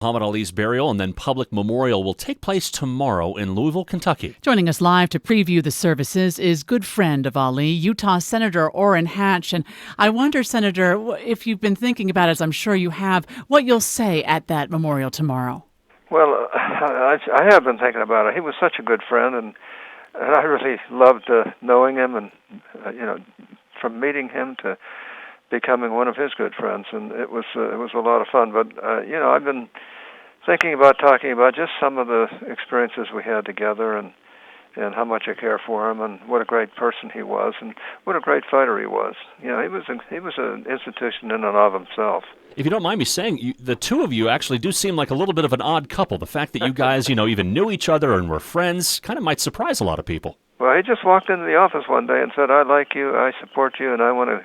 Muhammad Ali's burial and then public memorial will take place tomorrow in Louisville, Kentucky. Joining us live to preview the services is good friend of Ali, Utah Senator Orrin Hatch. And I wonder, Senator, if you've been thinking about it, as I'm sure you have, what you'll say at that memorial tomorrow. Well, I have been thinking about it. He was such a good friend, and I really loved knowing him, and from meeting him to becoming one of his good friends, and it was a lot of fun. But I've been thinking about talking about just some of the experiences we had together, and how much I care for him, and what a great person he was, and what a great fighter he was. He was an institution in and of himself. If you don't mind me saying, the two of you actually do seem like a little bit of an odd couple. The fact that you guys, even knew each other and were friends kind of might surprise a lot of people. Well, he just walked into the office one day and said, "I like you, I support you, and I want to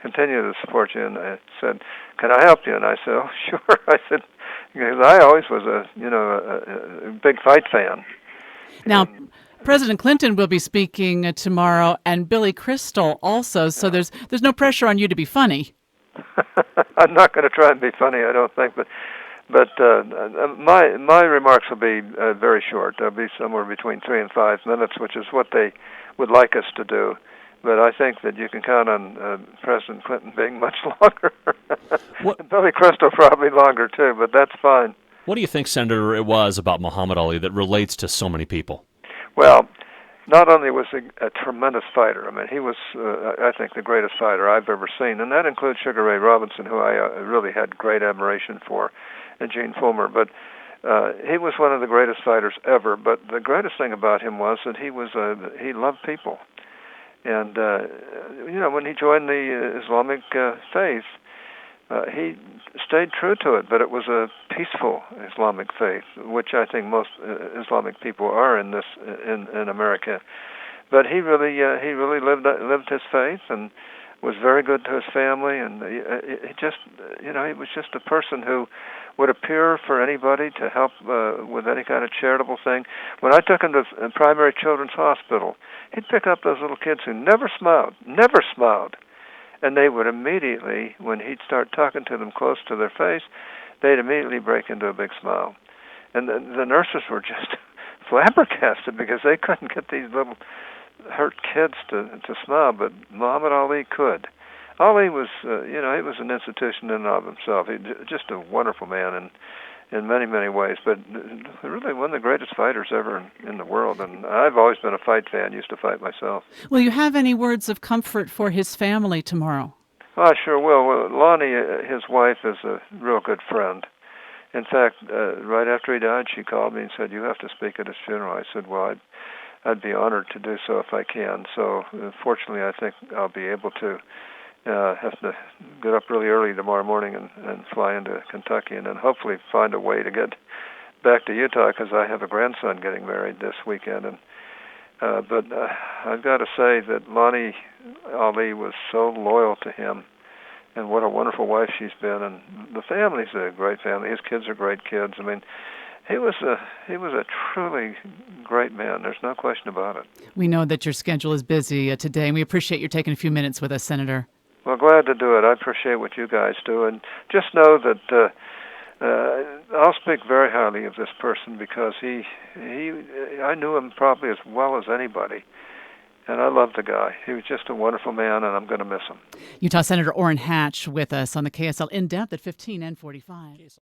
continue to support you." And I said, "Can I help you?" And I said, "Oh, sure." I said, because I always was a big fight fan. Now, President Clinton will be speaking tomorrow, and Billy Crystal also. So there's no pressure on you to be funny. I'm not going to try and be funny, I don't think, but my remarks will be very short. They'll be somewhere between 3 and 5 minutes, which is what they would like us to do. But I think that you can count on President Clinton being much longer. Billy Crystal probably longer too, but that's fine. What do you think, Senator, it was about Muhammad Ali that relates to so many people? Well, not only was he a tremendous fighter, I mean, he was, I think, the greatest fighter I've ever seen, and that includes Sugar Ray Robinson, who I really had great admiration for, and Gene Fulmer. But he was one of the greatest fighters ever. But the greatest thing about him was that he loved people. And, when he joined the Islamic faith, he stayed true to it, but it was a peaceful Islamic faith, which I think most Islamic people are in America. But he really lived his faith and was very good to his family, and he was just a person who would appear for anybody to help with any kind of charitable thing. When I took him to Primary Children's Hospital, he'd pick up those little kids who never smiled. And they would immediately, when he'd start talking to them close to their face, they'd immediately break into a big smile. And the nurses were just flabbergasted because they couldn't get these little hurt kids to smile, but Muhammad Ali could. Ali was, he was an institution in and of himself. He just a wonderful man in many, many ways, but really one of the greatest fighters ever in the world. And I've always been a fight fan, used to fight myself. Will you have any words of comfort for his family tomorrow? I sure will. Well, Lonnie, his wife, is a real good friend. In fact, right after he died, she called me and said, "You have to speak at his funeral." I said, "Well, I'd be honored to do so if I can." So fortunately, I think I'll be able to. Have to get up really early tomorrow morning and fly into Kentucky, and then hopefully find a way to get back to Utah, because I have a grandson getting married this weekend. And but I've got to say that Lonnie Ali was so loyal to him, and what a wonderful wife she's been. And the family's a great family. His kids are great kids. I mean, he was a truly great man. There's no question about it. We know that your schedule is busy today, and we appreciate you taking a few minutes with us, Senator. Well, glad to do it. I appreciate what you guys do. And just know that I'll speak very highly of this person, because I knew him probably as well as anybody. And I loved the guy. He was just a wonderful man, and I'm going to miss him. Utah Senator Orrin Hatch with us on the KSL In Depth at 15 and 45.